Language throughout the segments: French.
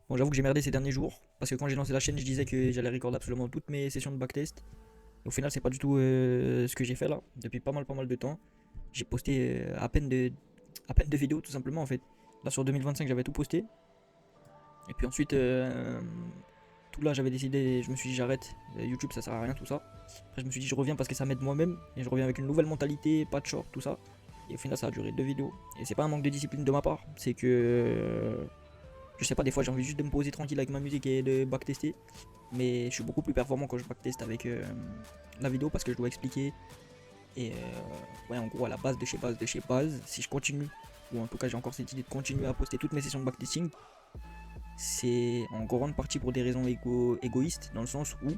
Bon, j'avoue que j'ai merdé ces derniers jours, parce que quand j'ai lancé la chaîne, je disais que j'allais recorder absolument toutes mes sessions de backtest. Et au final, c'est pas du tout ce que j'ai fait là, depuis pas mal de temps. J'ai posté à peine de vidéos, tout simplement, en fait. Là, sur 2025, j'avais tout posté. Et puis ensuite, tout là, j'avais décidé, je me suis dit, j'arrête. YouTube, ça sert à rien, tout ça. Après, je me suis dit, je reviens parce que ça m'aide moi-même. Et je reviens avec une nouvelle mentalité, pas de short, tout ça. Et au final, ça a duré 2 vidéos. Et c'est pas un manque de discipline de ma part, c'est que. Je sais pas, des fois j'ai envie juste de me poser tranquille avec ma musique et de backtester. Mais je suis beaucoup plus performant quand je backteste avec la vidéo parce que je dois expliquer. Et ouais, en gros, à la base de chez base de chez base, si je continue, ou en tout cas j'ai encore cette idée de continuer à poster toutes mes sessions de backtesting, c'est en grande partie pour des raisons égoïstes, dans le sens où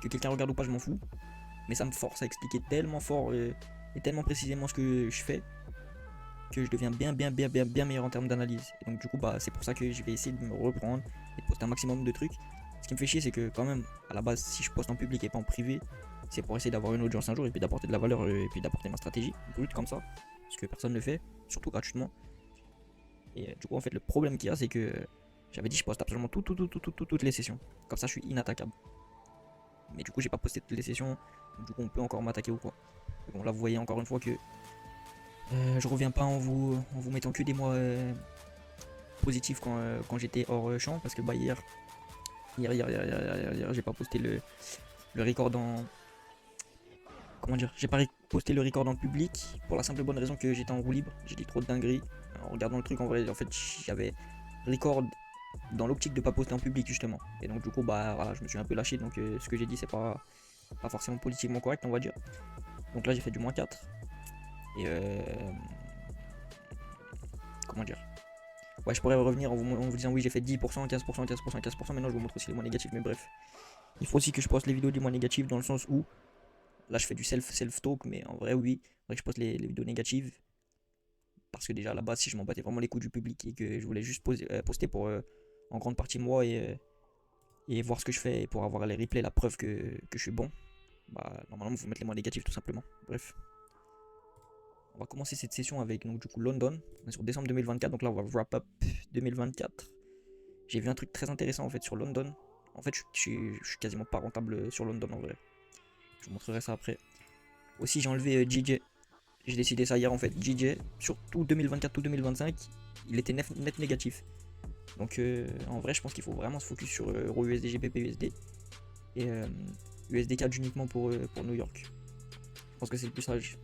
que quelqu'un regarde ou pas, je m'en fous. Mais ça me force à expliquer tellement fort et tellement précisément ce que je fais que je deviens bien meilleur en termes d'analyse. Et donc du coup bah c'est pour ça que je vais essayer de me reprendre et de poster un maximum de trucs. Ce qui me fait chier c'est que quand même à la base si je poste en public et pas en privé, c'est pour essayer d'avoir une audience un jour et puis d'apporter de la valeur et puis d'apporter ma stratégie brute comme ça. Ce que personne ne fait, surtout gratuitement. Et du coup en fait le problème qu'il y a c'est que j'avais dit je poste absolument toutes les sessions. Comme ça je suis inattaquable. Mais du coup j'ai pas posté toutes les sessions, donc du coup on peut encore m'attaquer ou quoi. Et bon là vous voyez encore une fois que je reviens pas en vous mettant que des mois positif quand j'étais hors champ parce que bah hier, j'ai pas posté le record en comment dire, j'ai pas posté le record en public pour la simple et bonne raison que j'étais en roue libre, j'ai dit trop de dingueries en regardant le truc. En vrai en fait j'avais record dans l'optique de pas poster en public justement, et donc du coup bah voilà je me suis un peu lâché, donc ce que j'ai dit c'est pas forcément politiquement correct on va dire. Donc là j'ai fait du -4 et comment dire, ouais, je pourrais revenir en vous disant oui, j'ai fait 10%, 15%, 15%, 15%. Maintenant, je vous montre aussi les mots négatifs, mais bref. Il faut aussi que je poste les vidéos des mots négatifs dans le sens où, là, je fais du self-talk, mais en vrai, oui, que je poste les vidéos négatives. Parce que déjà, à la base, si je m'en battais vraiment les coups du public et que je voulais juste poster pour en grande partie moi et voir ce que je fais et pour avoir les replays, la preuve que je suis bon, bah, normalement, il faut mettre les mots négatifs tout simplement. Bref. On va commencer cette session avec donc, du coup London. On est sur décembre 2024, donc là, on va wrap up 2024. J'ai vu un truc très intéressant en fait sur London. En fait, je suis quasiment pas rentable sur London en vrai. Je vous montrerai ça après. Aussi, j'ai enlevé JJ. J'ai décidé ça hier en fait. JJ, surtout 2024 ou 2025, il était net négatif. Donc en vrai, je pense qu'il faut vraiment se focus sur Euro USD, GBP USD et USD CAD uniquement pour New York. Je pense que c'est le plus sage.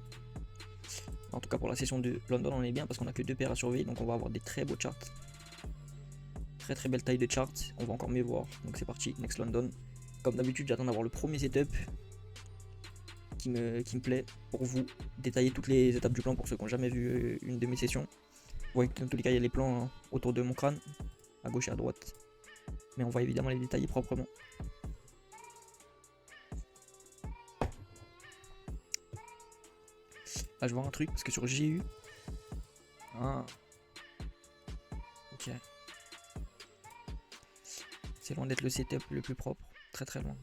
En tout cas, pour la session de London, on est bien parce qu'on a que deux paires à surveiller, donc on va avoir des très beaux charts. Très belle taille de chart, on va encore mieux voir. Donc c'est parti, Next London. Comme d'habitude, j'attends d'avoir le premier setup qui me plaît pour vous détailler toutes les étapes du plan pour ceux qui n'ont jamais vu une de mes sessions. Vous voyez que dans tous les cas, il y a les plans autour de mon crâne, à gauche et à droite. Mais on va évidemment les détailler proprement. Là, je vois un truc parce que sur GU. Ah, ok. C'est loin d'être le setup le plus propre. Très loin.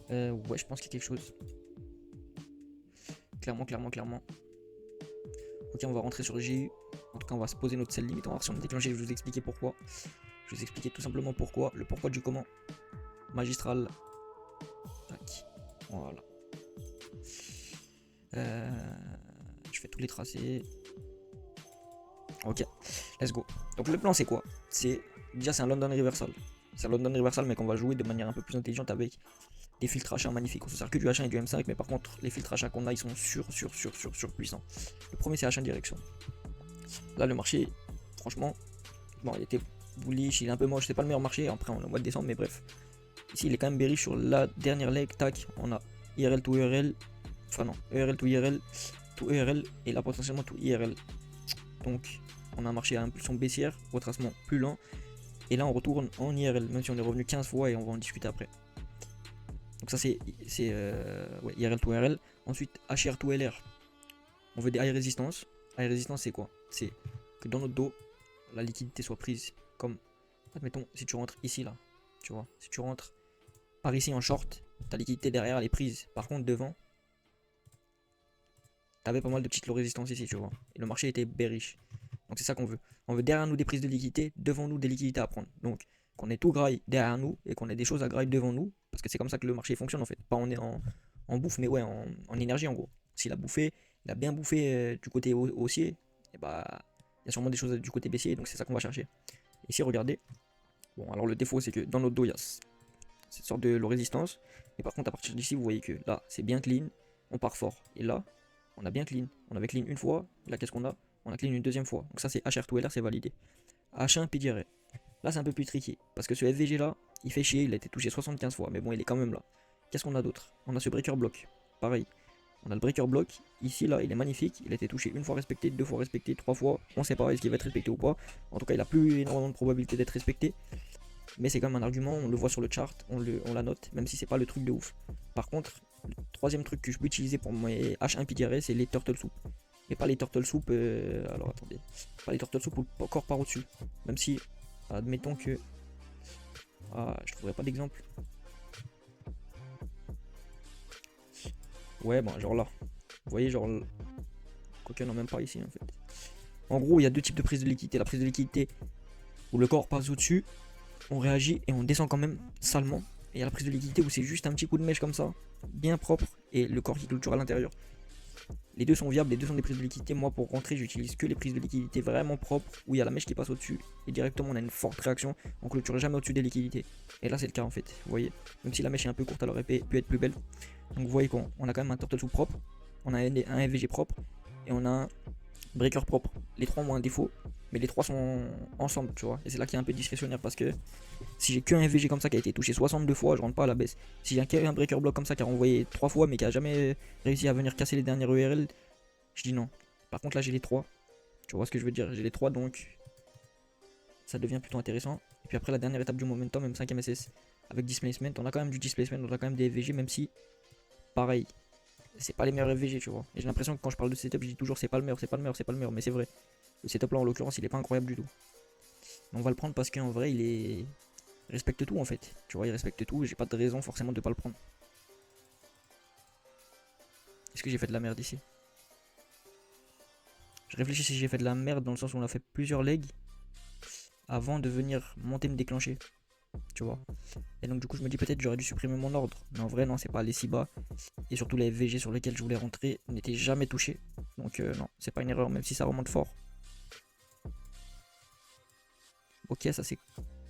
Ouais, je pense qu'il y a quelque chose. Clairement. Ok, on va rentrer sur GU. En tout cas, on va se poser notre sell limit. On va voir si on est déclenché. Je vais vous expliquer pourquoi. Je vais vous expliquer tout simplement pourquoi. Le pourquoi du comment. Magistral. Tac. Voilà. Je fais tous les tracés. Ok. Let's go. Donc le plan c'est quoi? Déjà c'est un London Reversal. C'est un London Reversal mais qu'on va jouer de manière un peu plus intelligente avec des filtres achats magnifiques. On se sert que du H1 et du M5, mais par contre les filtres achats qu'on a ils sont surpuissants. Le premier c'est H1 direction. Là le marché, franchement, bon il était bullish, il est un peu moche, c'est pas le meilleur marché, après on est au mois de décembre, mais bref. Ici il est quand même bearish sur la dernière leg, tac, on a IRL to IRL, enfin non, ERL to IRL, to ERL, et là potentiellement to IRL. Donc on a un marché à impulsion baissière, retracement plus lent, et là on retourne en IRL, même si on est revenu 15 fois et on va en discuter après. Donc ça c'est ouais, IRL to IRL. Ensuite HR to LR, on veut des high résistance. High résistance c'est quoi? C'est que dans notre dos, la liquidité soit prise. Comme, admettons, si tu rentres ici là, tu vois, si tu rentres par ici en short, ta liquidité derrière elle est prise. Par contre devant, t'avais pas mal de petites low résistance ici, tu vois. Et le marché était bearish. Donc c'est ça qu'on veut. On veut derrière nous des prises de liquidité, devant nous des liquidités à prendre. Donc qu'on ait tout graille derrière nous et qu'on ait des choses à graille devant nous. Parce que c'est comme ça que le marché fonctionne en fait. Pas en bouffe, mais ouais, en énergie en gros. S'il a bouffé, il a bien bouffé du côté haussier, et bah il y a sûrement des choses du côté baissier, donc c'est ça qu'on va chercher. Ici, regardez. Bon, alors le défaut, c'est que dans notre dos, il y a cette sorte de low résistance. Et par contre, à partir d'ici, vous voyez que là, c'est bien clean. On part fort. Et là, on a bien clean. On avait clean une fois. Là, qu'est-ce qu'on a? On a clean une deuxième fois. Donc ça, c'est HR2LR, c'est validé. H1, PDRE. Là, c'est un peu plus tricky. Parce que ce FVG là, il fait chier. Il a été touché 75 fois. Mais bon, il est quand même là. Qu'est-ce qu'on a d'autre? On a ce breaker block. Pareil. On a le breaker block. Ici, là, il est magnifique. Il a été touché une fois respecté, deux fois respecté, trois fois. On sait pas est-ce qu'il va être respecté ou pas. En tout cas, il a plus énormément de probabilité d'être respecté. Mais c'est quand même un argument, on le voit sur le chart, on la note, même si c'est pas le truc de ouf. Par contre, le troisième truc que je peux utiliser pour mes H1 PDRE, c'est les turtle soup. Et pas les turtle soup, alors attendez, pas les turtle soup ou encore par au-dessus. Même si, admettons que, je trouverais pas d'exemple. Ouais, bon, genre là. Vous voyez, genre, quoique non, même pas ici en fait. En gros, il y a deux types de prise de liquidité. La prise de liquidité où le corps passe au-dessus, on réagit et on descend quand même salement. Et à la prise de liquidité où c'est juste un petit coup de mèche comme ça, bien propre, et le corps qui clôture à l'intérieur. Les deux sont viables, les deux sont des prises de liquidité. Moi, pour rentrer, j'utilise que les prises de liquidité vraiment propres, où il y a la mèche qui passe au-dessus, et directement on a une forte réaction, on clôture jamais au-dessus des liquidités. Et là, c'est le cas en fait, vous voyez. Même si la mèche est un peu courte, elle aurait pu être plus belle. Donc vous voyez qu'on a quand même un turtle soup propre, on a un FVG propre, et on a un breaker propre. Les trois ont un défaut, mais les trois sont ensemble, tu vois. Et c'est là qu'il y a un peu discrétionnaire parce que si j'ai qu'un FVG comme ça qui a été touché 62 fois, je rentre pas à la baisse. Si j'ai un breaker block comme ça qui a renvoyé 3 fois mais qui a jamais réussi à venir casser les dernières ERL, je dis non. Par contre là j'ai les 3. Tu vois ce que je veux dire? J'ai les 3 donc ça devient plutôt intéressant. Et puis après la dernière étape du momentum, même 5ème SS avec displacement, on a quand même du displacement, on a quand même des FVG même si pareil. C'est pas les meilleurs FVG, tu vois. Et j'ai l'impression que quand je parle de setup, je dis toujours c'est pas le meilleur, c'est pas le meilleur, c'est pas le meilleur, mais c'est vrai. Le setup là en l'occurrence, il est pas incroyable du tout. Mais on va le prendre parce qu'en vrai, il respecte tout en fait. Tu vois, il respecte tout et j'ai pas de raison forcément de pas le prendre. Est-ce que j'ai fait de la merde ici? Je réfléchis si j'ai fait de la merde dans le sens où on a fait plusieurs legs avant de venir monter me déclencher. Tu vois. Et donc du coup je me dis peut-être j'aurais dû supprimer mon ordre. Mais en vrai non, c'est pas allé si bas. Et surtout les FVG sur lesquels je voulais rentrer n'étaient jamais touchés. Donc non, c'est pas une erreur même si ça remonte fort. Ok, ça c'est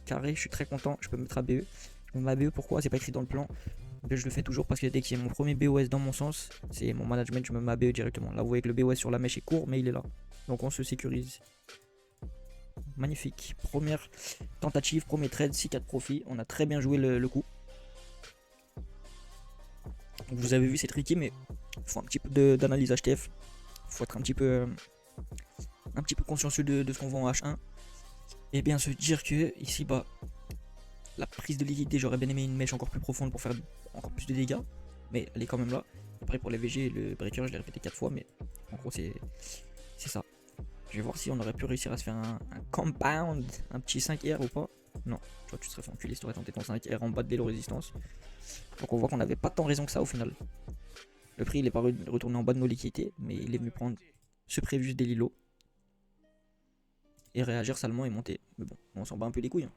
carré, je suis très content, je peux mettre ABE. Je mets ma BE, pourquoi? C'est pas écrit dans le plan. Mais je le fais toujours parce que dès qu'il y a mon premier BOS dans mon sens, c'est mon management, je mets ma BE directement. Là vous voyez que le BOS sur la mèche est court mais il est là. Donc on se sécurise. Magnifique. Première tentative, premier trade, 6-4 profit. On a très bien joué le coup. Vous avez vu c'est tricky mais il faut un petit peu d'analyse HTF. Il faut être un petit peu consciencieux de ce qu'on voit en H1. Et bien se dire que ici bah la prise de liquidité, j'aurais bien aimé une mèche encore plus profonde pour faire encore plus de dégâts. Mais elle est quand même là. Après pour les VG, le breaker je l'ai répété 4 fois mais en gros c'est ça. Je vais voir si on aurait pu réussir à se faire un compound, un petit 5R ou pas. Non, toi tu serais fait enculer si tu aurais tenté ton 5R en bas de l'elo résistance. Donc on voit qu'on n'avait pas tant raison que ça au final. Le prix il est pas retourné en bas de nos liquidités, mais il est venu prendre ce prévu des lilos et réagir salement et monter. Mais bon, on s'en bat un peu les couilles. Hein.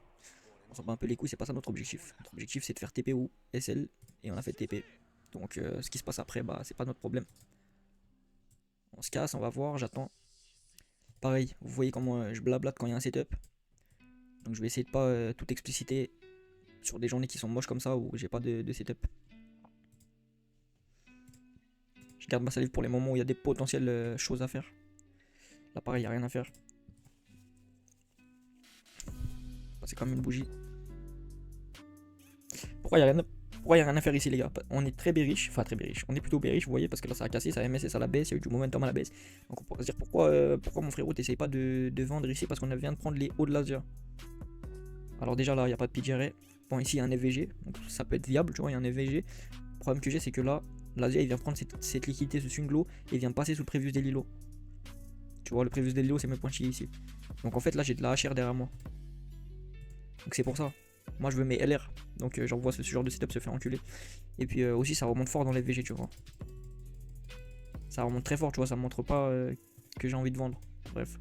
On s'en bat un peu les couilles, c'est pas ça notre objectif. Notre objectif c'est de faire TP ou SL et on a fait TP. Donc ce qui se passe après, bah c'est pas notre problème. On se casse, on va voir, j'attends. Pareil, vous voyez comment je blablate quand il y a un setup. Donc je vais essayer de pas tout expliciter sur des journées qui sont moches comme ça où j'ai pas de setup. Je garde ma salive pour les moments où il y a des potentielles choses à faire. Là pareil, il n'y a rien à faire. C'est comme une bougie. Pourquoi il n'y a rien à faire ici les gars? On est très bearish, enfin très bearish. On est plutôt bearish, vous voyez, parce que là ça a cassé, ça a MSS à la baisse, il y a eu du momentum à la baisse. Donc on pourrait se dire pourquoi mon frérot t'essayes pas de vendre ici parce qu'on vient de prendre les hauts de l'Asia. Alors déjà là il n'y a pas de PGR. Bon ici il y a un FVG, donc ça peut être viable, tu vois, il y a un FVG. Le problème que j'ai c'est que là, l'Asia il vient prendre cette liquidité, ce swing low, et il vient passer sous le previous des lilos. Tu vois, le previous des lilos c'est mes points ici. Donc en fait là j'ai de la HR derrière moi. Donc c'est pour ça. Moi je veux mes LR. Donc j'envoie ce genre de setup se faire enculer. Et puis aussi ça remonte fort dans les VG tu vois. Ça remonte très fort, tu vois, ça montre pas que j'ai envie de vendre. Bref.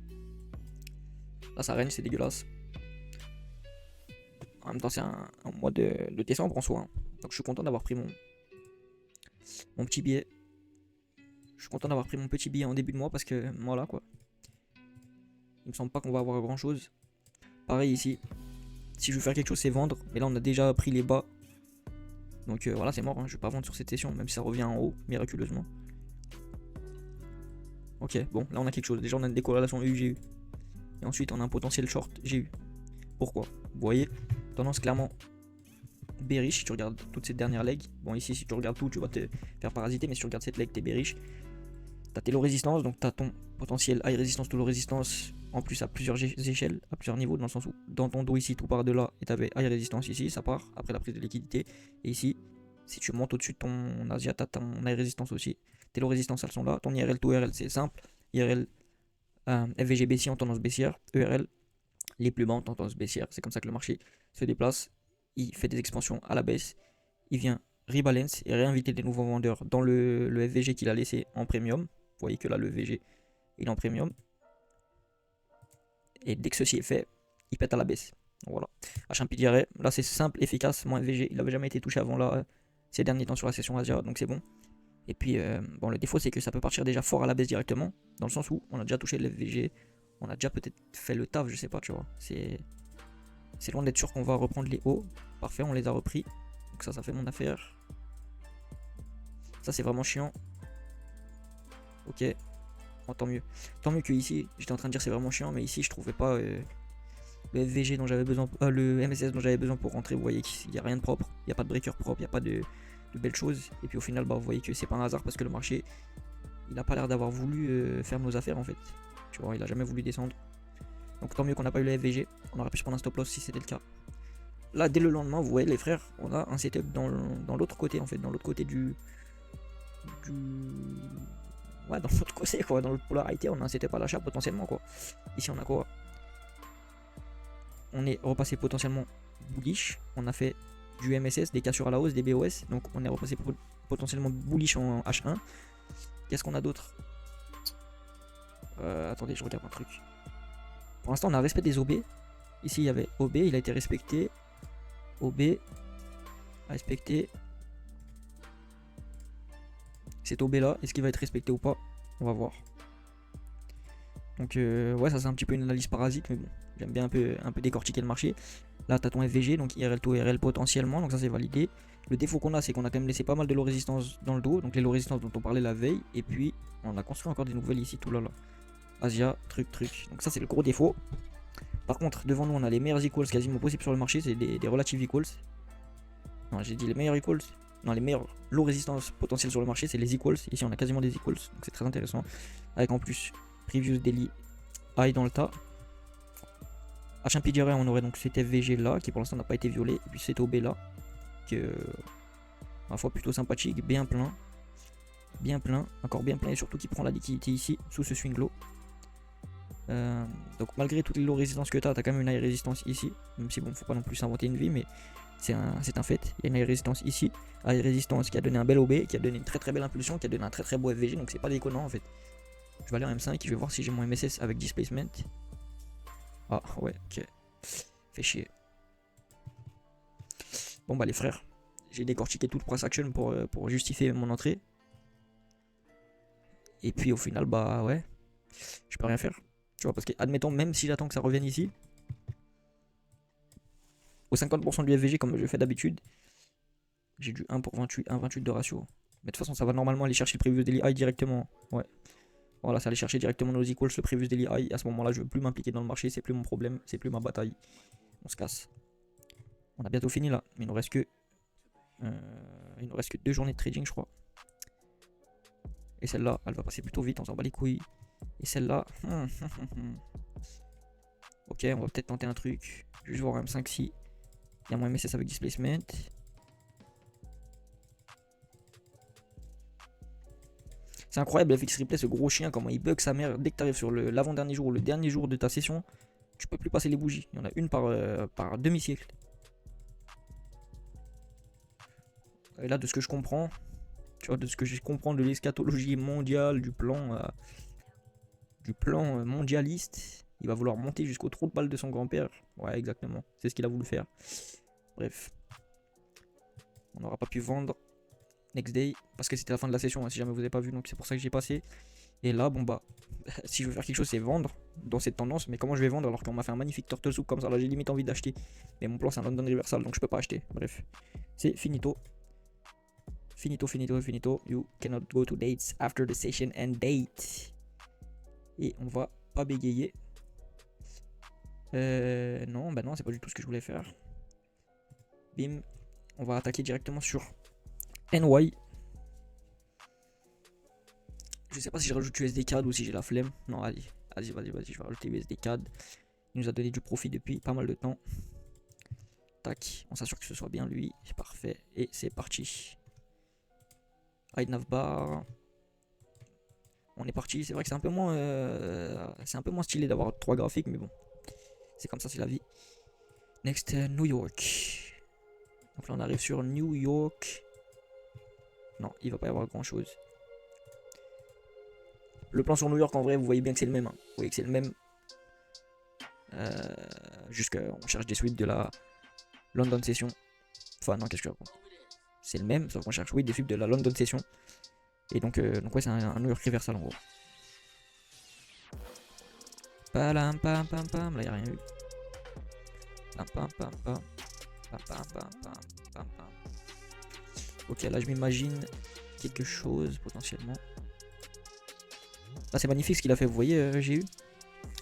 Là, ça règne, c'est dégueulasse. En même temps, c'est un mois de décembre en soi, hein. Donc je suis content d'avoir pris mon petit billet. Je suis content d'avoir pris mon petit billet en début de mois parce que voilà quoi. Il me semble pas qu'on va avoir grand chose. Pareil ici. Si je veux faire quelque chose, c'est vendre. Mais là, on a déjà pris les bas. Donc voilà, c'est mort, hein. Je vais pas vendre sur cette session, même si ça revient en haut, miraculeusement. Ok, bon, là on a quelque chose. Déjà, on a une décorrélation EU-GU. Et ensuite, on a un potentiel short GU. Pourquoi? Vous voyez, tendance clairement bearish si tu regardes toutes ces dernières legs. Bon, ici, si tu regardes tout, tu vas te faire parasiter. Mais si tu regardes cette leg, t'es bearish. T'as tes low résistance, donc t'as ton potentiel high résistance to low résistance en plus à plusieurs échelles, à plusieurs niveaux, dans le sens où dans ton dos ici tout part de là et t'avais high résistance ici, ça part après la prise de liquidité. Et ici, si tu montes au-dessus de ton Asia, t'as ton high résistance aussi. Tes low résistance elles sont là. Ton IRL to ERL c'est simple. IRL FVG baissier en tendance baissière, ERL les plus bas en tendance baissière. C'est comme ça que le marché se déplace. Il fait des expansions à la baisse. Il vient rebalance et réinviter des nouveaux vendeurs dans le FVG qu'il a laissé en premium. Vous voyez que là, le VG, il est en premium. Et dès que ceci est fait, il pète à la baisse. Donc voilà. H1P là c'est simple, efficace. Moins VG, il n'avait jamais été touché avant là, ces derniers temps sur la session Asia, donc c'est bon. Et puis, bon, le défaut c'est que ça peut partir déjà fort à la baisse directement, dans le sens où on a déjà touché le FVG, on a déjà peut-être fait le taf, je sais pas, tu vois. C'est loin d'être sûr qu'on va reprendre les hauts. Parfait, on les a repris. Donc ça fait mon affaire. Ça c'est vraiment chiant. Ok. Oh, tant mieux. Tant mieux que ici, j'étais en train de dire c'est vraiment chiant, mais ici je trouvais pas le FVG dont j'avais besoin, le MSS dont j'avais besoin pour rentrer. Vous voyez qu'il n'y a rien de propre, il n'y a pas de breaker propre, il n'y a pas de belles choses. Et puis au final, bah, vous voyez que c'est pas un hasard parce que le marché, il n'a pas l'air d'avoir voulu faire nos affaires en fait. Tu vois, il a jamais voulu descendre. Donc tant mieux qu'on n'a pas eu le FVG, on aurait pu se prendre un stop loss si c'était le cas. Là, dès le lendemain, vous voyez les frères, on a un setup dans l'autre côté en fait, dans l'autre côté ouais, dans l'autre côté quoi, dans l'autre polarité, on a un setup à l'achat potentiellement quoi. Ici on a quoi? On est repassé potentiellement bullish, on a fait du MSS, des cassures à la hausse, des BOS, donc on est repassé potentiellement bullish en H1. Qu'est-ce qu'on a d'autre? Attendez, je regarde un truc. Pour l'instant on a un respect des OB. Ici il y avait OB, il a été respecté. OB respecté. Cet OB là, est-ce qu'il va être respecté ou pas? On va voir. Donc ouais, ça c'est un petit peu une analyse parasite, mais bon, j'aime bien un peu décortiquer le marché. Là t'as ton FVG, donc IRL to IRL potentiellement, donc ça c'est validé. Le défaut qu'on a, c'est qu'on a quand même laissé pas mal de low résistance dans le dos, donc les low résistance dont on parlait la veille, et puis on a construit encore des nouvelles ici, tout là. Asia, truc. Donc ça c'est le gros défaut. Par contre, devant nous on a les meilleurs equals quasiment possibles sur le marché, c'est des relative equals. Non, j'ai dit les meilleurs equals. Non, les meilleurs low résistance potentiels sur le marché, c'est les equals. Ici on a quasiment des equals, donc c'est très intéressant. Avec en plus Previous Daily High dans le tas. H1P on aurait donc cet FVG là qui pour l'instant n'a pas été violé. Et puis cet OB là qui est ma foi plutôt sympathique, bien plein, encore bien plein et surtout qui prend la liquidité ici sous ce swing low. Donc malgré toutes les low résistances que tu as quand même une high résistance ici. Même si bon, faut pas non plus s'inventer une vie, mais c'est un fait. Il y a une high résistance ici, high résistance qui a donné un bel OB, qui a donné une très belle impulsion, qui a donné un très beau FVG, donc c'est pas déconnant en fait. Je vais aller en M5 et je vais voir si j'ai mon MSS avec displacement. Ah ouais, ok. Fait chier. Bon bah les frères, j'ai décortiqué toute price action pour justifier mon entrée. Et puis au final, bah ouais, je peux rien faire. Tu vois, parce que admettons, même si j'attends que ça revienne ici, au 50% du FVG comme je fais d'habitude, j'ai du 1 pour 28, 1,28 de ratio. Mais de toute façon, ça va normalement aller chercher le previous daily high directement. Ouais. Voilà, ça allait chercher directement nos equals, le previous daily high. À ce moment-là, je veux plus m'impliquer dans le marché, c'est plus mon problème, c'est plus ma bataille. On se casse. On a bientôt fini là, mais il nous reste que 2 journées de trading, je crois. Et celle-là, elle va passer plutôt vite, on s'en bat les couilles. Et celle-là, ok, on va peut-être tenter un truc. Je vais juste voir un M5 si il y a mon MSS avec displacement. C'est incroyable, FX Replay, ce gros chien, comment il bug sa mère. Dès que tu arrives sur l'avant-dernier jour ou le dernier jour de ta session, tu peux plus passer les bougies. Il y en a une par demi-siècle. Et là, de ce que je comprends, Tu vois, de ce que je comprends de l'eschatologie mondiale, du plan mondialiste, il va vouloir monter jusqu'au trou de balle de son grand-père. Ouais, exactement. C'est ce qu'il a voulu faire. Bref. On n'aura pas pu vendre next day parce que c'était la fin de la session, hein, si jamais vous n'avez pas vu. Donc c'est pour ça que j'ai passé. Et là, bon bah, si je veux faire quelque chose, c'est vendre dans cette tendance. Mais comment je vais vendre alors qu'on m'a fait un magnifique turtle soup comme ça? Là, j'ai limite envie d'acheter. Mais mon plan, c'est un London Reversal, donc je peux pas acheter. Bref, c'est finito. Finito, finito, finito. You cannot go to dates after the session and date. Et on va pas bégayer. Non, bah non, c'est pas du tout ce que je voulais faire. Bim. On va attaquer directement sur NY. Je sais pas si je rajoute USD CAD ou si j'ai la flemme. Non, allez, vas-y, je vais rajouter USD CAD. Il nous a donné du profit depuis pas mal de temps. Tac, on s'assure que ce soit bien lui. C'est parfait. Et c'est parti. Hide Navbar. On est parti. C'est vrai que c'est un peu moins stylé d'avoir 3 graphiques, mais bon. C'est comme ça, c'est la vie. Next, New York. Donc là, on arrive sur New York. Non, il va pas y avoir grand chose. Le plan sur New York, en vrai, vous voyez bien que c'est le même. Hein. Vous voyez que c'est le même. Jusqu'on cherche des suites de la London Session. Enfin, non, qu'est-ce que je raconte? C'est le même, sauf qu'on cherche, oui, des suites de la London Session. Et donc ouais, c'est un New York Reversal en gros. Palam pam pam pam, là y'a rien eu. Pam pam pam pam. Pam pam pam pam pam pam. Ok, là je m'imagine quelque chose potentiellement. Là c'est magnifique ce qu'il a fait, vous voyez, j'ai eu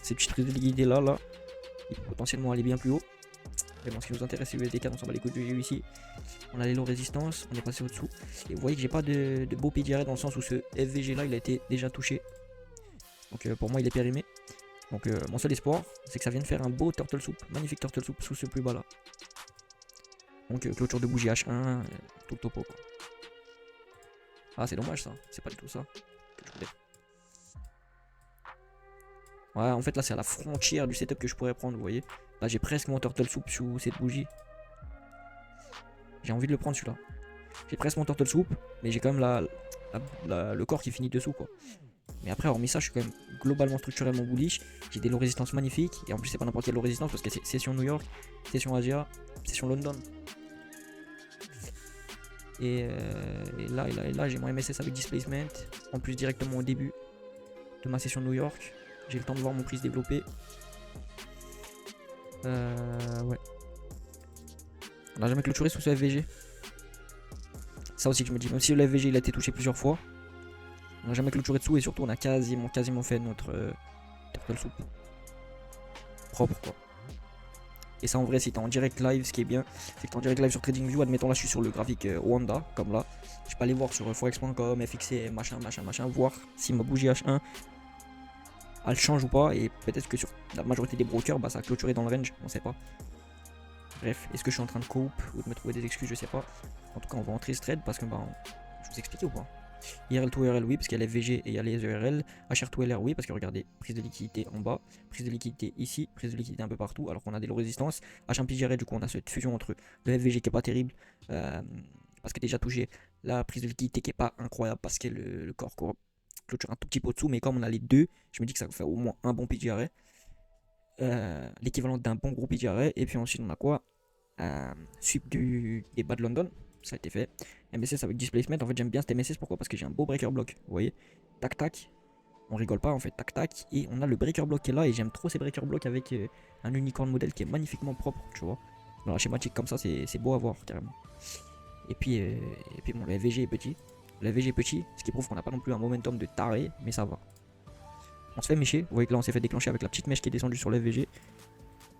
ces petites prises de liquidité là. Il peut potentiellement aller bien plus haut. Mais bon, ce qui nous intéresse c'est USD4, on s'en bat les couilles de GU ici. On a les low résistance, on est passé au-dessous. Et vous voyez que j'ai pas de beau PDR dans le sens où ce FVG là il a été déjà touché. Donc pour moi il est périmé. Donc mon seul espoir c'est que ça vienne faire un beau turtle soup, magnifique turtle soup sous ce plus bas là. Donc clôture de bougie H1, tout le topo quoi. Ah c'est dommage ça, c'est pas du tout ça que je voulais. Ouais en fait là c'est à la frontière du setup que je pourrais prendre, vous voyez. Là j'ai presque mon turtle soup sous cette bougie. J'ai envie de le prendre celui-là. J'ai presque mon turtle soup, mais j'ai quand même le corps qui finit dessous quoi. Mais après, hormis ça, je suis quand même globalement structurellement bullish. J'ai des low résistance magnifiques. Et en plus, c'est pas n'importe quelle low résistance parce que c'est session New York, session Asia, session London. Et là, j'ai mon MSS avec displacement. En plus, directement au début de ma session New York. J'ai le temps de voir mon prix se développer. Ouais. On n'a jamais clôturé sous ce FVG. Ça aussi que je me dis, même si le FVG il a été touché plusieurs fois, on n'a jamais clôturé dessous et surtout on a quasiment fait notre turtle soup propre quoi. Et ça en vrai si t'es en direct live, ce qui est bien, c'est que t'es en direct live sur TradingView, admettons là je suis sur le graphique Wanda, comme là, je peux aller voir sur forex.com, FXC, machin, voir si ma bougie H1 elle change ou pas, et peut-être que sur la majorité des brokers, bah ça a clôturé dans le range, on sait pas. Bref, est-ce que je suis en train de cope ou de me trouver des excuses, je sais pas. En tout cas on va entrer ce trade parce que bah je vous expliquais ou pas. IRL to ERL oui parce qu'il y a les VG et il y a les ERL. HR to LR oui parce que regardez, prise de liquidité en bas, prise de liquidité ici, prise de liquidité un peu partout alors qu'on a des low résistances. H1 PGR du coup on a cette fusion entre le FVG qui est pas terrible parce qu'il est déjà touché, la prise de liquidité qui est pas incroyable parce que le corps clôture un tout petit peu au-dessous, mais comme on a les deux, je me dis que ça va faire au moins un bon PGR. L'équivalent d'un bon gros PGR. Et puis ensuite on a quoi, sweep des bas de London. Ça a été fait. MSS avec displacement. En fait, j'aime bien cet MSS. Pourquoi? Parce que j'ai un beau breaker block. Vous voyez? Tac, tac. On rigole pas en fait. Tac, tac. Et on a le breaker block qui est là. Et j'aime trop ces breaker blocks avec un unicorn modèle qui est magnifiquement propre. Tu vois? Dans la schématique comme ça, c'est beau à voir carrément. Et puis bon, le FVG est petit. Le FVG est petit. Ce qui prouve qu'on n'a pas non plus un momentum de taré. Mais ça va. On se fait mécher. Vous voyez que là, on s'est fait déclencher avec la petite mèche qui est descendue sur le FVG.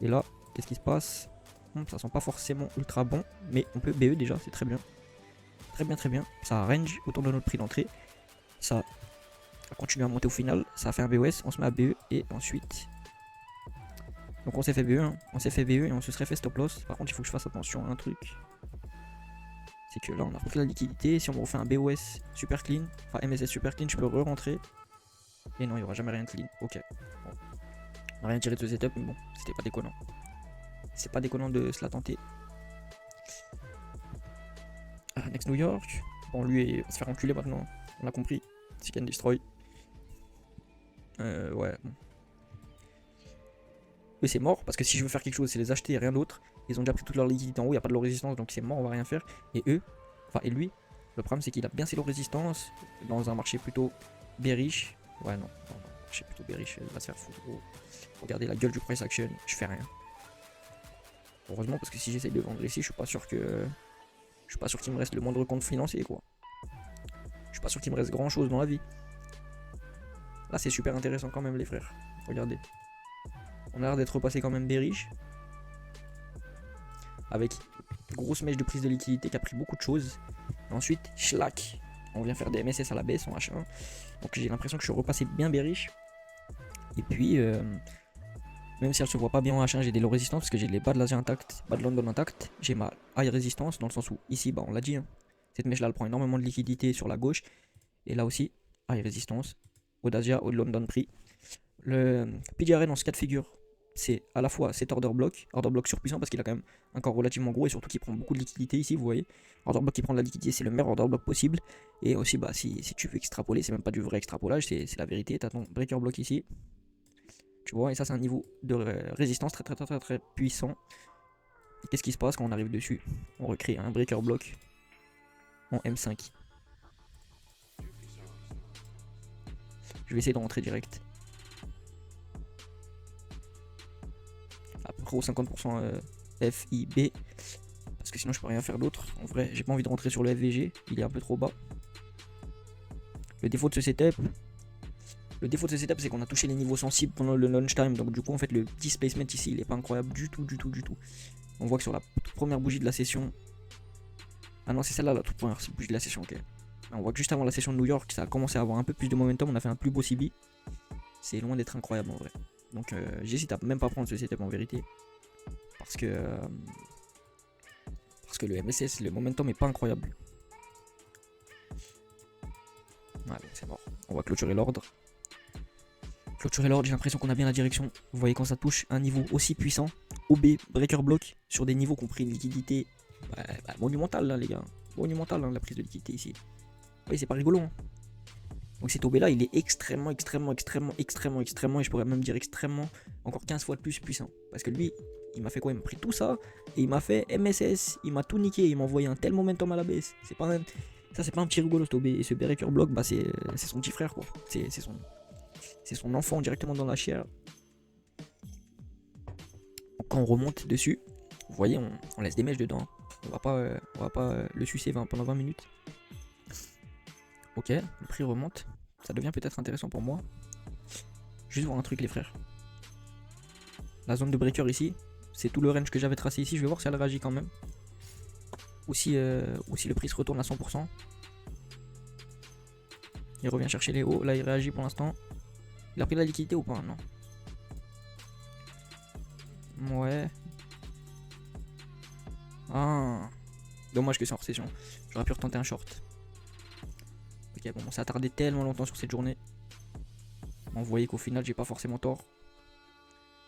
Et là, qu'est-ce qui se passe? Ça sent pas forcément ultra bon, mais on peut BE déjà, c'est très bien. Très bien. Ça range autour de notre prix d'entrée. Ça continue à monter au final. Ça a fait un BOS, on se met à BE et ensuite. Donc on s'est fait BE, hein. On s'est fait BE et on se serait fait stop loss. Par contre, il faut que je fasse attention à un truc. C'est que là, on a repris la liquidité. Si on me refait un BOS super clean, enfin MSS super clean, je peux re-rentrer. Et non, il n'y aura jamais rien de clean. Ok. Bon. On n'a rien tiré de ce setup, mais bon, c'était pas déconnant. C'est pas déconnant de se la tenter. Next New York. Bon, lui, il va se faire enculer maintenant. On l'a compris. Seek and Destroy. Ouais, bon. Eux, c'est mort, parce que si je veux faire quelque chose, c'est les acheter et rien d'autre. Ils ont déjà pris toute leur liquidité en haut, il n'y a pas de leur résistance, donc c'est mort, on va rien faire. Et eux, enfin, et lui, le problème c'est qu'il a bien ses low résistance dans un marché plutôt bearish. Ouais, non, marché plutôt bearish, il va se faire foutre, gros. Regardez la gueule du price action, je fais rien. Heureusement, parce que si j'essaye de vendre ici, je suis pas sûr que. Je suis pas sûr qu'il me reste le moindre compte financier, quoi. Je suis pas sûr qu'il me reste grand chose dans la vie. Là, c'est super intéressant quand même, les frères. Regardez. On a l'air d'être repassé quand même bearish. Avec grosse mèche de prise de liquidité qui a pris beaucoup de choses. Et ensuite, schlack. On vient faire des MSS à la baisse en H1. Donc j'ai l'impression que je suis repassé bien bearish. Et puis, même si elle se voit pas bien en H1, j'ai des low résistance parce que j'ai les bas de l'Asie intacts, bas de London intact. J'ai ma high résistance dans le sens où ici, bah on l'a dit, hein, cette mèche là elle prend énormément de liquidité sur la gauche. Et là aussi, high résistance. Haut d'Asia, haut de London prix. Le PDRN dans ce cas de figure, c'est à la fois cet order block surpuissant parce qu'il a quand même un corps relativement gros et surtout qu'il prend beaucoup de liquidité ici, vous voyez. Order block qui prend de la liquidité, c'est le meilleur order block possible. Et aussi, bah, si tu veux extrapoler, c'est même pas du vrai extrapolage, c'est la vérité. T'as ton breaker block ici, tu vois, et ça, c'est un niveau de résistance très puissant. Et qu'est-ce qui se passe quand on arrive dessus? On recrée un breaker block en M5. Je vais essayer de rentrer direct. À peu près au 50% FIB. Parce que sinon je peux rien faire d'autre. En vrai, j'ai pas envie de rentrer sur le FVG. Il est un peu trop bas. Le défaut de ce setup, c'est qu'on a touché les niveaux sensibles pendant le lunchtime. Donc du coup, en fait, le displacement ici, il est pas incroyable du tout. On voit que sur la toute première bougie de la session. Ah non, c'est celle-là la toute première bougie de la session, ok. On voit que juste avant la session de New York, ça a commencé à avoir un peu plus de momentum. On a fait un plus beau CB. C'est loin d'être incroyable en vrai. Donc j'hésite à même pas prendre ce setup en vérité. Parce que le MSS, le momentum est pas incroyable. Ouais, donc c'est mort. On va clôturer l'ordre. J'ai l'impression qu'on a bien la direction. Vous voyez quand ça touche un niveau aussi puissant, OB, breaker block, sur des niveaux qui ont pris une liquidité monumentale là les gars. Monumentale hein, la prise de liquidité ici. Vous voyez, c'est pas rigolo. Hein. Donc cet OB là, il est extrêmement, et je pourrais même dire extrêmement, encore 15 fois de plus puissant. Parce que lui, il m'a fait quoi? Il m'a pris tout ça, et il m'a fait MSS, il m'a tout niqué, il m'a envoyé un tel momentum à la baisse. C'est pas un... Ça c'est pas un petit rigolo cet OB, et ce breaker block, bah c'est son petit frère quoi. C'est son enfant directement dans la chair. Quand on remonte dessus, vous voyez, on laisse des mèches dedans. On va pas le sucer pendant 20 minutes. Ok, le prix remonte. Ça devient peut-être intéressant pour moi. Juste voir un truc les frères. La zone de breaker ici, c'est tout le range que j'avais tracé ici. Je vais voir si elle réagit quand même. Ou si le prix se retourne à 100%. Il revient chercher les hauts. Là il réagit pour l'instant. Il a pris la liquidité ou pas? Non. Ouais. Ah. Dommage que c'est hors session. J'aurais pu retenter un short. Ok, bon, on s'est attardé tellement longtemps sur cette journée. Bon, vous voyez qu'au final, j'ai pas forcément tort.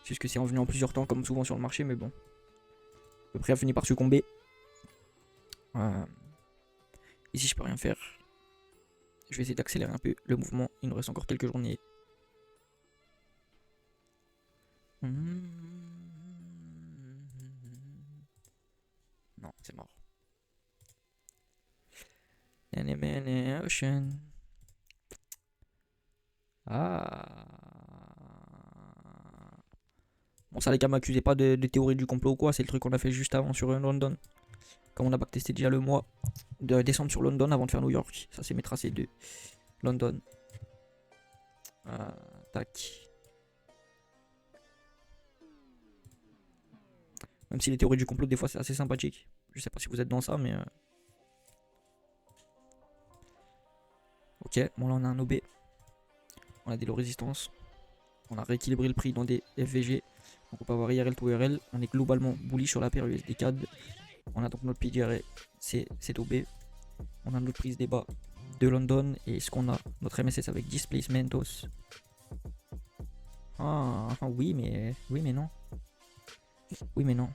C'est juste que c'est revenu en plusieurs temps, comme souvent sur le marché, mais bon. Le prix a fini par succomber. Ici, je peux rien faire. Je vais essayer d'accélérer un peu le mouvement. Il nous reste encore quelques journées. Non, c'est mort. Ocean. Ah. Bon, ça les gars, m'accusez pas de théorie du complot ou quoi. C'est le truc qu'on a fait juste avant sur London. Comme on a backtesté déjà le mois de descendre sur London avant de faire New York. Ça, c'est mes tracés de London. Tac. Même si les théories du complot, des fois, c'est assez sympathique. Je sais pas si vous êtes dans ça, mais... Ok, bon là, on a un OB. On a des low résistance. On a rééquilibré le prix dans des FVG. Donc on peut avoir IRL to IRL. On est globalement bullish sur la paire USD CAD. On a donc notre PDRA, c'est OB. On a notre prise des bas de London. Et ce qu'on a, notre MSS avec Displacement. Ah oui mais non. Oui mais non.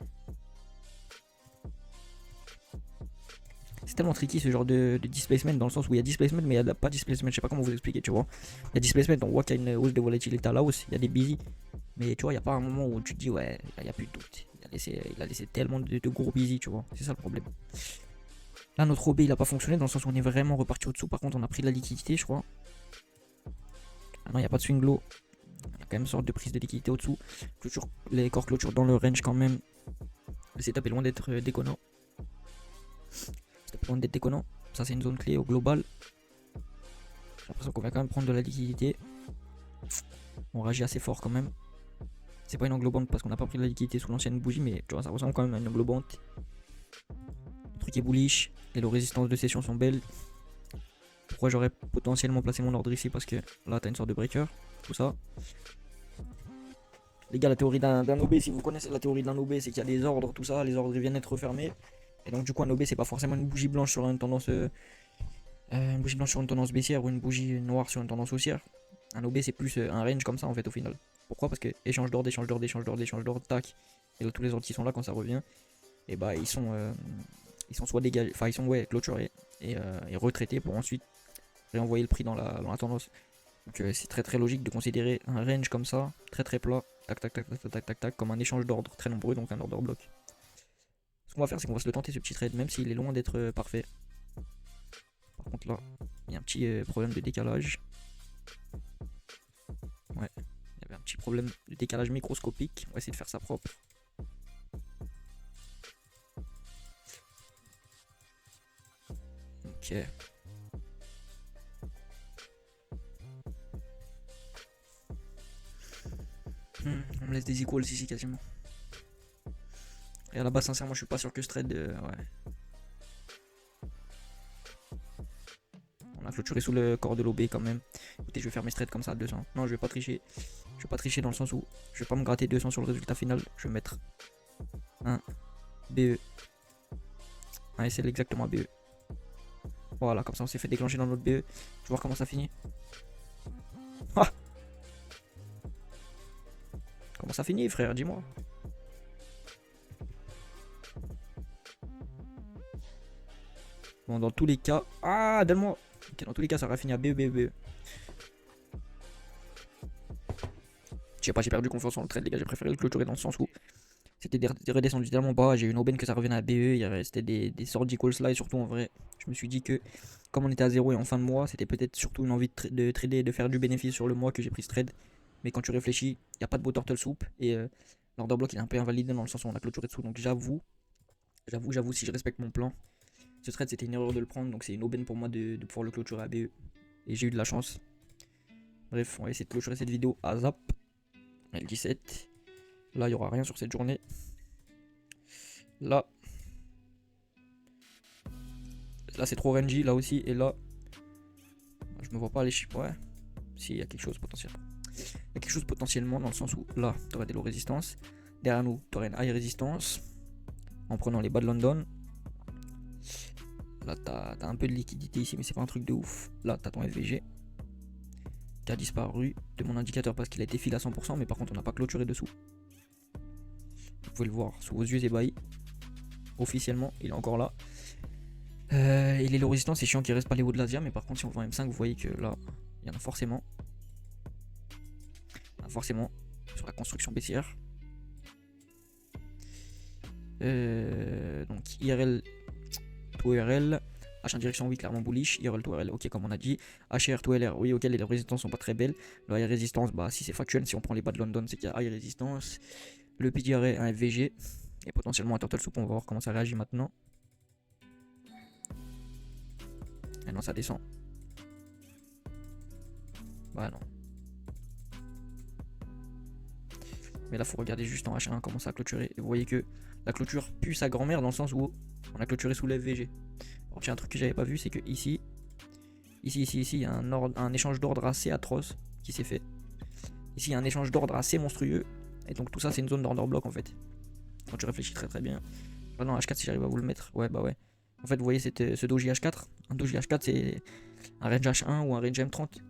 tellement tricky ce genre de displacement dans le sens où il y a displacement mais il n'y a pas displacement. Je sais pas comment vous expliquer, tu vois. Il y a displacement, on voit qu'il y a une hausse de volatilité à la hausse, il y a des busy. Mais tu vois, il n'y a pas un moment où tu te dis, ouais, il n'y a plus de doute. Il a laissé tellement de gros busy, tu vois. C'est ça le problème. Là, notre OB il a pas fonctionné dans le sens où on est vraiment reparti au-dessous. Par contre, on a pris de la liquidité, je crois. Ah non, il n'y a pas de swing low. Il y a quand même une sorte de prise de liquidité au-dessous. Les corps clôture dans le range quand même. Le setup est loin d'être déconnant. C'est loin d'être déconnant. Ça, c'est une zone clé au global. J'ai l'impression qu'on va quand même prendre de la liquidité. On réagit assez fort quand même. C'est pas une englobante parce qu'on n'a pas pris de la liquidité sous l'ancienne bougie, mais tu vois, ça ressemble quand même à une englobante. Le truc est bullish. Et les résistances de session sont belles. Pourquoi j'aurais potentiellement placé mon ordre ici? Parce que là, t'as une sorte de breaker. Tout ça. Les gars, la théorie d'un OB, si vous connaissez la théorie d'un OB, c'est qu'il y a des ordres, tout ça. Les ordres viennent d'être refermés. Et donc, du coup, un OB, c'est pas forcément une bougie blanche sur une tendance. Une bougie blanche sur une tendance baissière ou une bougie noire sur une tendance haussière. Un OB, c'est plus un range comme ça en fait au final. Pourquoi? Parce que échange d'ordre, échange d'ordre, échange d'ordre, échange d'ordre, tac. Et là, tous les ordres qui sont là quand ça revient, et bah ils sont soit dégagés, enfin ils sont ouais clôturés et retraités pour ensuite réenvoyer le prix dans la tendance. Donc c'est très très logique de considérer un range comme ça, très très plat, tac tac tac tac tac tac tac, tac comme un échange d'ordre très nombreux, donc un order block. Ce qu'on va faire, c'est qu'on va se le tenter ce petit trade, même s'il est loin d'être parfait. Par contre là, il y a un petit problème de décalage. Ouais, il y avait un petit problème de décalage microscopique. On va essayer de faire ça propre. Ok. On me laisse des equals ici quasiment. Et à la base, sincèrement, je suis pas sûr que ce trade. Ouais. On a clôturé sous le corps de l'OB quand même. Écoutez, je vais faire mes trades comme ça à 200. Non, je vais pas tricher. Je vais pas tricher dans le sens où je vais pas me gratter 200 sur le résultat final. Je vais mettre un BE. Un SL exactement BE. Voilà, comme ça on s'est fait déclencher dans notre BE. Tu vois comment ça finit. Ah, comment ça finit, frère, dis-moi. Bon, dans tous les cas. Ah, donne-moi. Ok, dans tous les cas, ça aurait fini à BE, BE, BE. Je sais pas, j'ai perdu confiance en le trade, les gars. J'ai préféré le clôturer dans le sens où c'était redescendu tellement bas. J'ai eu une aubaine que ça revenait à BE. Il restait des sortes d'equal slide, surtout en vrai. Je me suis dit que, comme on était à 0 et en fin de mois, c'était peut-être surtout une envie de trader, de faire du bénéfice sur le mois que j'ai pris ce trade. Mais quand tu réfléchis, il n'y a pas de beau turtle soup. Et l'order block il est un peu invalidé dans le sens où on a clôturé dessous. Donc j'avoue, si je respecte mon plan, ce trade c'était une erreur de le prendre. Donc c'est une aubaine pour moi de pouvoir le clôturer à BE. Et j'ai eu de la chance. Bref, on va essayer de clôturer cette vidéo à zap. L17. Là, il n'y aura rien sur cette journée. Là, c'est trop rangy. Là aussi. Et là, je me vois pas aller chiffres. Ouais. Si, il y a quelque chose potentiellement. Il y a quelque chose potentiellement dans le sens où là, tu aurais des low résistance. Derrière nous, tu aurais une high résistance. En prenant les bas de London. Là, tu as un peu de liquidité ici, mais c'est pas un truc de ouf. Là, tu as ton FVG qui a disparu de mon indicateur parce qu'il a été filé à 100%, mais par contre, on n'a pas clôturé dessous. Vous pouvez le voir sous vos yeux ébahis. Officiellement, il est encore là. Et les low résistance, c'est chiant qu'il reste pas les hauts de l'Asia, mais par contre, si on voit M5, vous voyez que là, il y en a forcément. Forcément, sur la construction baissière. Donc IRL to RL, H1 direction oui clairement bullish, IRL to RL ok comme on a dit, HR to LR oui ok les résistances sont pas très belles, la high résistance bah si c'est factuel, si on prend les bas de London c'est qu'il y a high résistance, le PDRA un FVG et potentiellement un turtle soup, on va voir comment ça réagit maintenant. Et non ça descend. Bah non. Mais là faut regarder juste en H1 comment ça a clôturé. Et vous voyez que la clôture pue sa grand-mère dans le sens où on a clôturé sous le FVG. Alors j'ai un truc que j'avais pas vu, c'est que ici, il y a un échange d'ordre assez atroce qui s'est fait. Ici il y a un échange d'ordre assez monstrueux. Et donc tout ça c'est une zone d'order block en fait. Quand tu réfléchis très très bien. Ah non H4 si j'arrive à vous le mettre. Ouais bah ouais. En fait vous voyez ce doji H4. Un doji H4 c'est un range H1 ou un range M30.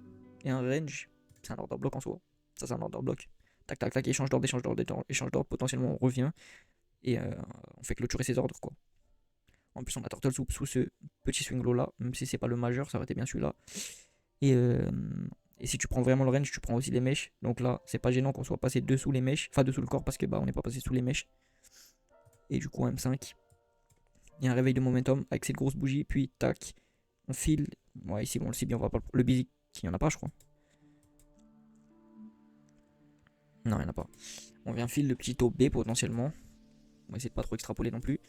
Et un range c'est un order block en soi. Ça c'est un order block. Tac tac tac, échange d'ordre, potentiellement on revient. Et on fait clôturer ses ordres quoi. En plus, on a Turtle Soup sous ce petit swing low là, même si c'est pas le majeur, ça aurait été bien celui-là. Et, euh, et si tu prends vraiment le range, tu prends aussi les mèches. Donc là, c'est pas gênant qu'on soit passé dessous les mèches, enfin dessous le corps parce que bah on n'est pas passé sous les mèches. Et du coup, M5. Il y a un réveil de momentum avec cette grosse bougie, puis tac, on file. Ouais, ici, bon, le CB, on va pas le basic, il n'y en a pas, je crois. Non, il n'y en a pas. On vient file le petit taux B potentiellement. On va essayer de pas trop extrapoler non plus.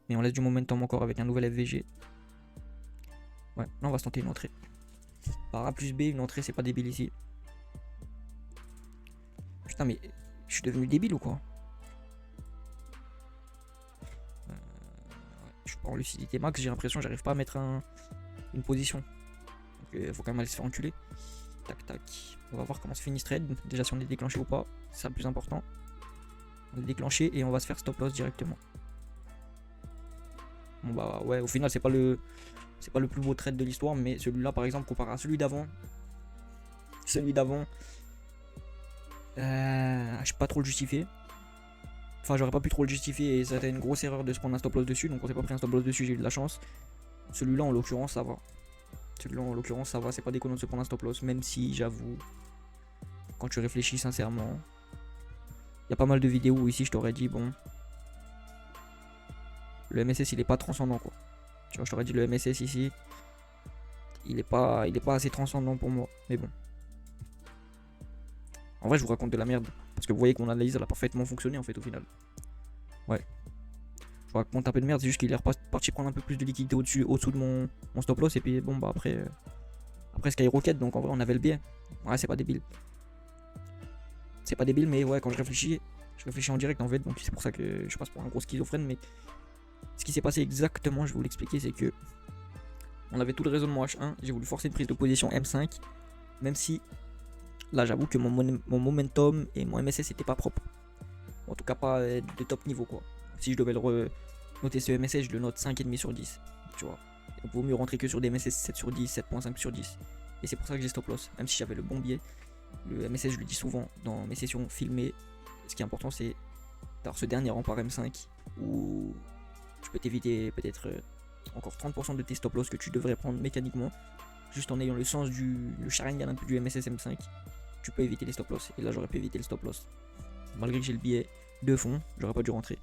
Mais on laisse du momentum encore avec un nouvel FVG. Ouais, là on va se tenter une entrée. Par A plus B, une entrée, c'est pas débile ici. Putain, mais je suis devenu débile ou quoi? Je suis pas en lucidité max, j'ai l'impression que j'arrive pas à mettre une position. Donc il faut quand même aller se faire enculer. Tac tac. On va voir comment se finit ce trade. Déjà si on est déclenché ou pas, c'est le plus important. On est déclenché et on va se faire stop loss directement. Bon bah ouais, au final c'est pas le plus beau trade de l'histoire, mais celui-là par exemple comparé à celui d'avant. Celui d'avant, je sais pas trop le justifier. Enfin j'aurais pas pu trop le justifier et ça a été une grosse erreur de se prendre un stop loss dessus, donc on s'est pas pris un stop loss dessus, j'ai eu de la chance. Celui-là en l'occurrence ça va. Celui-là en l'occurrence ça va, c'est pas déconnant de se prendre un stop loss, même si j'avoue, quand tu réfléchis sincèrement, il y a pas mal de vidéos où ici je t'aurais dit bon, le MSS il est pas transcendant quoi. Tu vois, je t'aurais dit le MSS ici, il est pas assez transcendant pour moi, mais bon. En vrai je vous raconte de la merde, parce que vous voyez que mon analyse elle a parfaitement fonctionné en fait au final. Ouais. Je vous raconte un peu de merde, c'est juste qu'il est parti prendre un peu plus de liquidité au-dessous de mon stop loss et puis bon bah après Skyrocket, donc en vrai on avait le biais. Ouais c'est pas débile. C'est pas débile mais ouais quand je réfléchis en direct en fait, donc c'est pour ça que je passe pour un gros schizophrène, mais ce qui s'est passé exactement, je vais vous l'expliquer, c'est que on avait tout le raisonnement H1, j'ai voulu forcer une prise de position M5, même si là j'avoue que mon momentum et mon MSS n'étaient pas propres. En tout cas pas de top niveau quoi. Si je devais noter ce MSS, je le note 5,5 sur 10. Tu vois. Donc vaut mieux rentrer que sur des MSS 7 sur 10, 7.5 sur 10. Et c'est pour ça que j'ai stop loss. Même si j'avais le bon biais. Le MSS je le dis souvent dans mes sessions filmées. Ce qui est important c'est d'avoir ce dernier rang par M5 où tu peux t'éviter peut-être encore 30% de tes stop loss que tu devrais prendre mécaniquement. Juste en ayant le sens le Sharingan un peu du MSS M5. Tu peux éviter les stop loss. Et là j'aurais pu éviter le stop loss. Malgré que j'ai le billet de fond, j'aurais pas dû rentrer.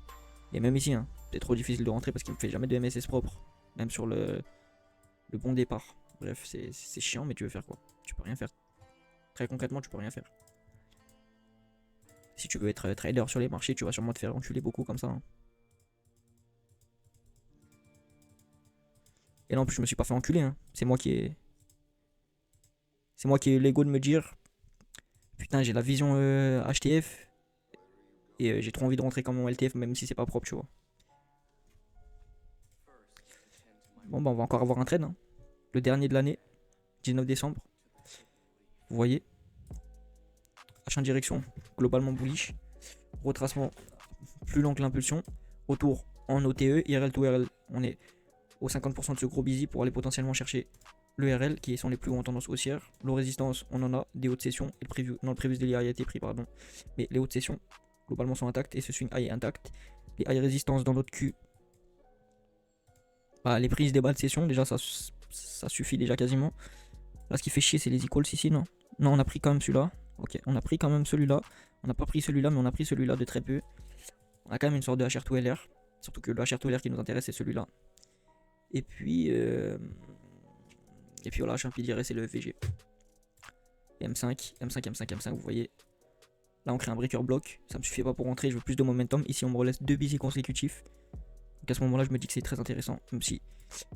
Et même ici, hein, c'est trop difficile de rentrer parce qu'il me fait jamais de MSS propre. Même sur le bon départ. Bref, c'est chiant, mais tu veux faire quoi? Tu peux rien faire. Très concrètement, tu peux rien faire. Si tu veux être trader sur les marchés, tu vas sûrement te faire enculer beaucoup comme ça. Hein. Et là, en plus, je me suis pas fait enculer. Hein. C'est moi qui ai eu l'ego de me dire putain, j'ai la vision HTF. Et j'ai trop envie de rentrer comme mon LTF, même si c'est pas propre, tu vois. Bon, bah, on va encore avoir un trade. Hein. Le dernier de l'année, 19 décembre. Vous voyez. H1 direction, globalement bullish. Retracement plus lent que l'impulsion. Retour en OTE, IRL to RL. On est au 50% de ce gros busy pour aller potentiellement chercher le RL qui sont les plus hauts en tendance haussière. Low résistance, on en a des hautes sessions. Et le preview, non, le previous daily a été pris, pardon. Mais les hautes sessions, globalement, sont intactes et ce swing high est intact. Les high résistance dans notre cul. Bah, les prises des bas de session, déjà, ça suffit déjà quasiment. Là, ce qui fait chier, c'est les equals ici, non? Non, on a pris quand même celui-là. Ok, on a pris quand même celui-là. On n'a pas pris celui-là, mais on a pris celui-là de très peu. On a quand même une sorte de HR2LR. Surtout que le HR2LR qui nous intéresse, c'est celui-là. Et puis voilà, je suis un peu direct, c'est le FVG. Et M5, M5, M5, M5, vous voyez. Là, on crée un breaker block. Ça me suffit pas pour rentrer, je veux plus de momentum. Ici, on me relaisse 2 busy consécutifs. Donc à ce moment-là, je me dis que c'est très intéressant. Même si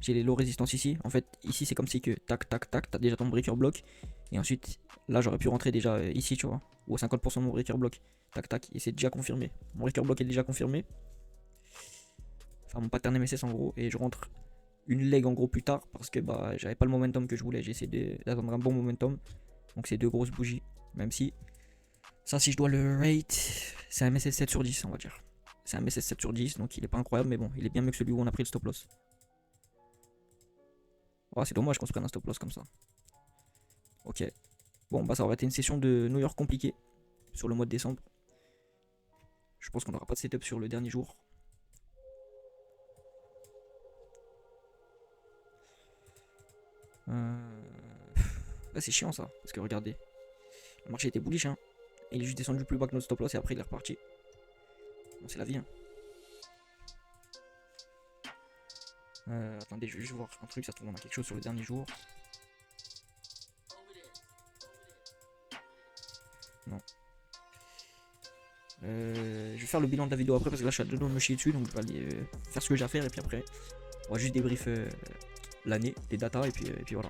j'ai les low résistance ici. En fait, ici, c'est comme si que tac, tac, tac, t'as déjà ton breaker block. Et ensuite, là, j'aurais pu rentrer déjà ici, tu vois. Ou à 50% de mon breaker block. Tac, tac. Et c'est déjà confirmé. Mon breaker block est déjà confirmé. Enfin, mon pattern MSS en gros. Et je rentre une leg en gros plus tard. Parce que bah, j'avais pas le momentum que je voulais. J'ai essayé d'attendre un bon momentum. Donc, c'est 2 grosses bougies. Même si, ça, si je dois le rate, c'est un MSS 7 sur 10, on va dire. C'est un MSS 7 sur 10, donc il est pas incroyable, mais bon, il est bien mieux que celui où on a pris le stop loss. Oh, c'est dommage qu'on se prenne un stop loss comme ça. Ok. Bon, bah ça aurait été une session de New York compliquée sur le mois de décembre. Je pense qu'on n'aura pas de setup sur le dernier jour. Là c'est chiant ça, parce que regardez, le marché était bullish, hein. Il est juste descendu plus bas que notre stop loss et après il est reparti. Bon, c'est la vie, hein. Attendez, je vais juste voir un truc, ça se trouve on a quelque chose sur le dernier jour. Non. Je vais faire le bilan de la vidéo après parce que là je suis à deux doigts de me chier dessus, donc je vais aller faire ce que j'ai à faire et puis après on va juste débrief l'année, les datas et puis voilà.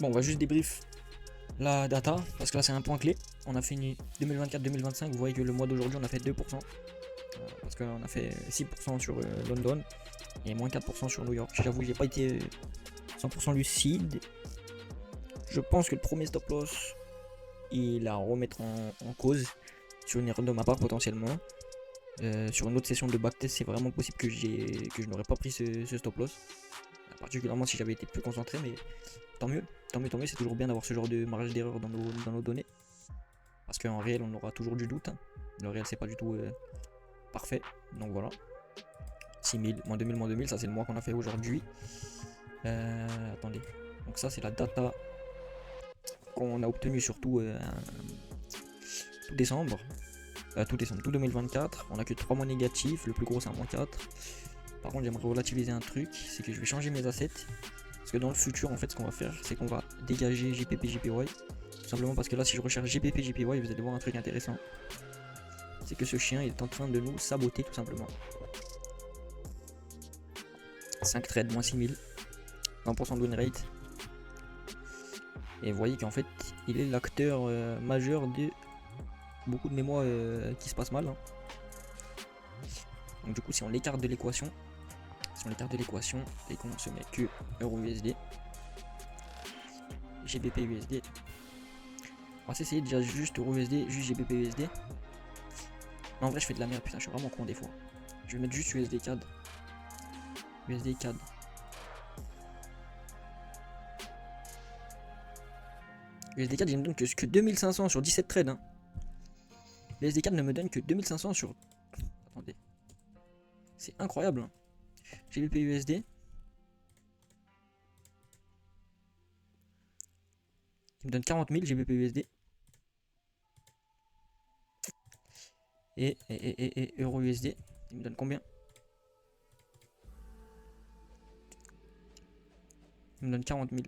Bon, on va juste débrief la data parce que là c'est un point clé. On a fini 2024-2025, vous voyez que le mois d'aujourd'hui on a fait 2%. Parce qu'on a fait 6% sur London et moins 4% sur New York. J'avoue, j'ai pas été 100% lucide. Je pense que le premier stop loss, il à remettre en cause sur une erreur de ma part potentiellement. Sur une autre session de backtest, c'est vraiment possible que je n'aurais pas pris ce stop loss. Particulièrement si j'avais été plus concentré, mais tant mieux, c'est toujours bien d'avoir ce genre de marge d'erreur dans nos données. Parce qu'en réel, on aura toujours du doute, hein. Le réel, c'est pas du tout parfait, donc voilà. 6000, moins 2000, ça c'est le mois qu'on a fait aujourd'hui. Attendez, donc ça c'est la data qu'on a obtenue surtout tout décembre. Tout 2024. On a que 3 mois négatifs, le plus gros c'est un moins 4. Par contre j'aimerais relativiser un truc, c'est que je vais changer mes assets. Parce que dans le futur en fait ce qu'on va faire c'est qu'on va dégager GPP JPY. Tout simplement parce que là si je recherche GPP JPY vous allez voir un truc intéressant. C'est que ce chien est en train de nous saboter tout simplement. 5 trades, moins 6000. 20% de win rate. Et vous voyez qu'en fait il est l'acteur majeur de beaucoup de mes mois qui se passent mal, hein. Donc du coup si on l'écarte de l'équation, et qu'on se met que Euro USD, GBP USD, on va s'essayer déjà juste Euro USD, juste GBP USD. Non, en vrai je fais de la merde, putain je suis vraiment con des fois. Je vais mettre juste USD CAD. USD CAD. USD CAD il ne me donne que 2500 sur 17 trades, hein. USD CAD ne me donne que 2500 sur... Attendez. C'est incroyable, hein. GBP USD. Il me donne 40 000 GBP USD. Et Euro USD. Il me donne combien? Il me donne 40 000.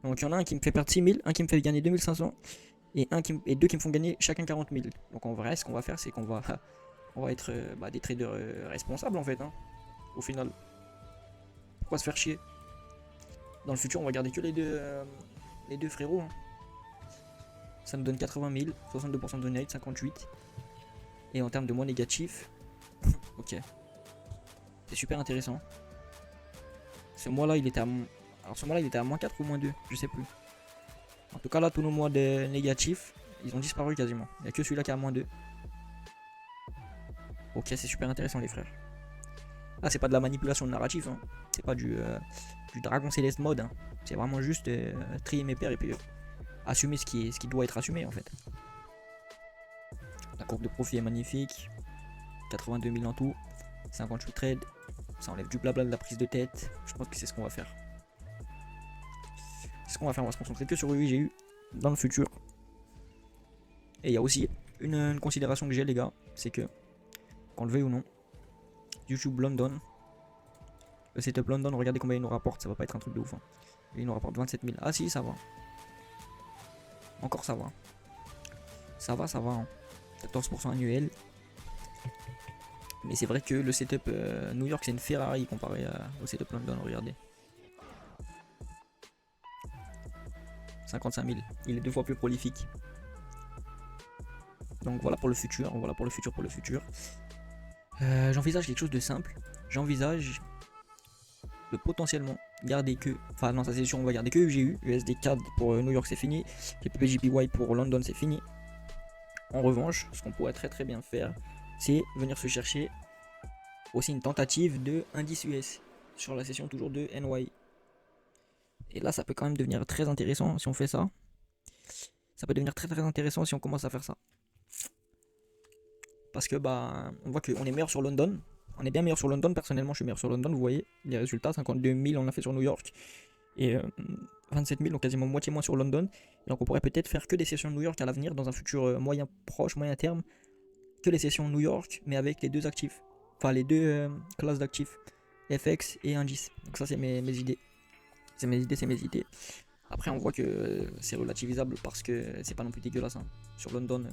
Donc il y en a un qui me fait perdre 6 000, un qui me fait gagner 2500 et deux qui me font gagner chacun 40 000. Donc en vrai, ce qu'on va faire, c'est qu'on va, on va être des traders responsables en fait, hein, au final. Pourquoi se faire chier? Dans le futur, on va garder que les deux frérots, hein. Ça nous donne 80 000, 62% de win rate, 58. Et en termes de mois négatifs, ok. C'est super intéressant. Ce mois-là, il était à... Alors ce mois-là, il était à moins 4 ou moins 2, je sais plus. En tout cas, là, tous nos mois de négatifs, ils ont disparu quasiment. Il n'y a que celui-là qui est à moins 2. Ok, c'est super intéressant, les frères. Ah, c'est pas de la manipulation de narratif, hein. C'est pas du Dragon Céleste mode, hein. C'est vraiment juste trier mes paires et puis assumer ce qui doit être assumé, en fait. La courbe de profit est magnifique. 82 000 en tout. 58 trades. Ça enlève du blabla de la prise de tête. Je pense que c'est ce qu'on va faire. C'est ce qu'on va faire. On va se concentrer que sur UIGU dans le futur. Et il y a aussi une considération que j'ai, les gars. C'est que, qu'on le veuille ou non, YouTube London, le setup London, regardez combien il nous rapporte. Ça va pas être un truc de ouf, hein. Il nous rapporte 27 000. Ah si, ça va. Encore ça va. Ça va, hein. 14% annuel. Mais c'est vrai que le setup New York c'est une Ferrari comparé au setup London, regardez. 55 000, il est 2 fois plus prolifique. Donc voilà pour le futur, j'envisage quelque chose de simple. J'envisage de potentiellement garder que... Enfin non, ça c'est sûr, on va garder que UGU. USD CAD pour New York c'est fini. GPP pour London c'est fini. En revanche, ce qu'on pourrait très bien faire, c'est venir se chercher aussi une tentative de indice US sur la session toujours de NY. Et là, ça peut quand même devenir très intéressant si on fait ça. Ça peut devenir très intéressant si on commence à faire ça. Parce que bah, on voit qu'on est meilleur sur London. On est bien meilleur sur London, personnellement je suis meilleur sur London, vous voyez les résultats, 52 000 on a fait sur New York et 27 000, donc quasiment moitié moins sur London. Et donc on pourrait peut-être faire que des sessions New York à l'avenir, dans un futur moyen proche, moyen terme, que les sessions New York, mais avec les deux actifs, enfin les deux classes d'actifs, FX et indice. Donc ça c'est mes idées. C'est mes idées, c'est mes idées. Après on voit que c'est relativisable parce que c'est pas non plus dégueulasse. Hein. Sur London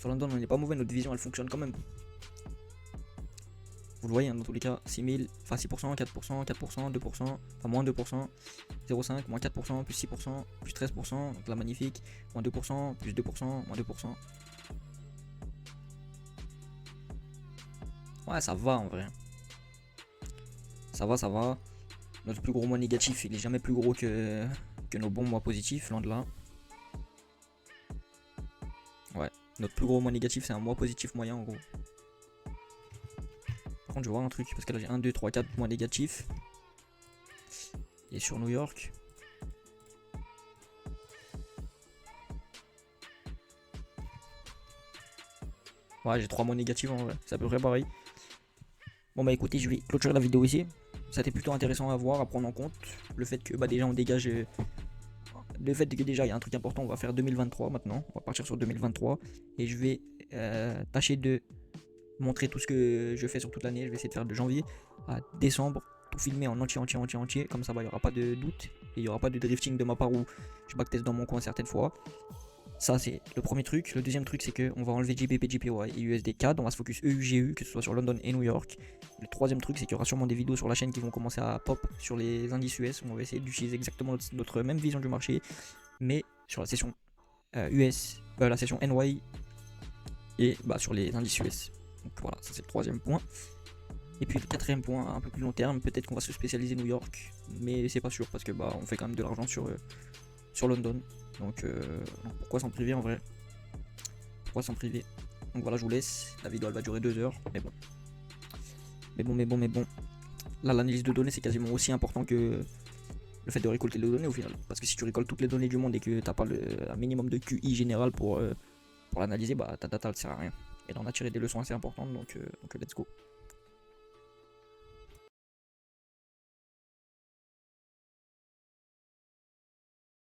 on n'est pas mauvais, notre vision elle fonctionne quand même. Vous le voyez, hein, dans tous les cas, 6000, enfin 6%, 4%, 4%, 2%, enfin moins 2%, 0,5, moins 4%, plus 6%, plus 13%, donc là magnifique, moins 2%, plus 2%, moins 2%. Ouais, ça va en vrai. Ça va, ça va. Notre plus gros mois négatif, il est jamais plus gros que nos bons mois positifs, loin de là. Ouais, notre plus gros mois négatif, c'est un mois positif moyen en gros. Par contre, je vais voir un truc, parce que là j'ai 1, 2, 3, 4 mois négatifs. Et sur New York. Ouais, j'ai 3 mois négatifs en vrai, c'est à peu près pareil. Bon bah écoutez, je vais clôturer la vidéo ici. Ça a été plutôt intéressant à voir, à prendre en compte. Le fait que bah déjà on dégage... le fait que déjà il y a un truc important, on va faire 2023 maintenant. On va partir sur 2023. Et je vais tâcher de montrer tout ce que je fais sur toute l'année. Je vais essayer de faire de janvier à décembre. Tout filmer en entier. Comme ça bah il n'y aura pas de doute. Et il n'y aura pas de drifting de ma part où je backtest dans mon coin certaines fois. Ça c'est le premier truc. Le deuxième truc c'est qu'on va enlever JPP, JPY et USD CAD. On va se focus EUGU, que ce soit sur London et New York. Le troisième truc c'est qu'il y aura sûrement des vidéos sur la chaîne qui vont commencer à pop sur les indices US. On va essayer d'utiliser exactement notre même vision du marché, mais sur la session US, la session NY et bah, sur les indices US. Donc voilà, ça c'est le troisième point. Et puis le quatrième point, un peu plus long terme, peut-être qu'on va se spécialiser New York, mais c'est pas sûr parce que bah on fait quand même de l'argent sur London. Donc pourquoi s'en priver en vrai? Pourquoi s'en priver? Donc voilà, je vous laisse. La vidéo elle va durer 2 heures, mais bon. Mais bon. Là, l'analyse de données c'est quasiment aussi important que le fait de récolter les données au final. Parce que si tu récoltes toutes les données du monde et que t'as pas un minimum de QI général pour l'analyser, bah ta data elle sert à rien. Et d'en a tiré des leçons assez importantes, donc let's go.